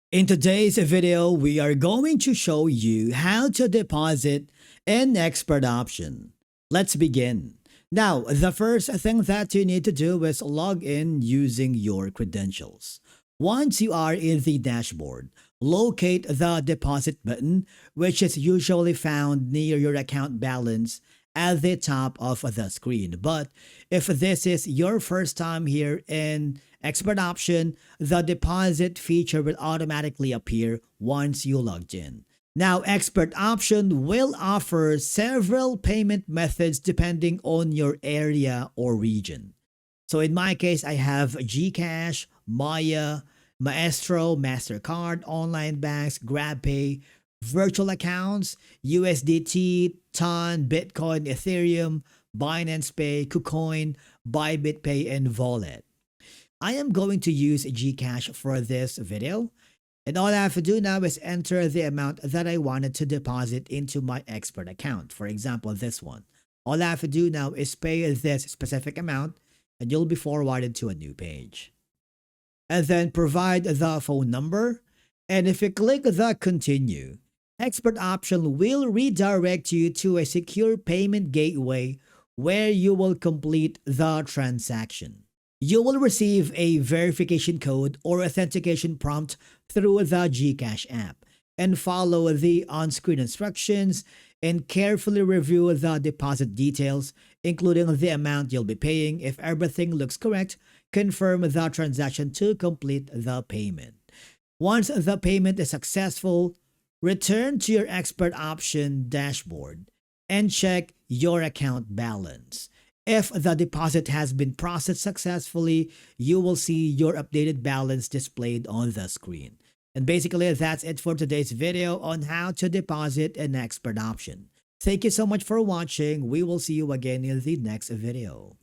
In today's video, we are going to show you how to deposit an expert option. Let's begin. Now, the first thing that you need to do is log in using your credentials. Once you are in the dashboard, locate the deposit button, which is usually found near your account balance at the top of the screen. But if this is your first time here in Expert Option, the deposit feature will automatically appear once you logged in. Now, Expert Option will offer several payment methods depending on your area or region. So in my case, I have Gcash, Maya, Maestro, MasterCard, online banks, GrabPay, virtual accounts, USDT, Ton, Bitcoin, Ethereum, Binance Pay, KuCoin, Bybit Pay, and Wallet. I am going to use Gcash for this video. And all I have to do now is enter the amount that I wanted to deposit into my expert account. For example, this one. All I have to do now is pay this specific amount and you'll be forwarded to a new page. And then provide the phone number. And if you click the continue, expert option will redirect you to a secure payment gateway where you will complete the transaction. You will receive a verification code or authentication prompt through the Gcash app and follow the on-screen instructions and carefully review the deposit details, including the amount you'll be paying. If everything looks correct, confirm the transaction to complete the payment. Once the payment is successful, return to your expert option dashboard and check your account balance. If the deposit has been processed successfully, you will see your updated balance displayed on the screen. And basically, that's it for today's video on how to deposit an expert option. Thank you so much for watching. We will see you again in the next video.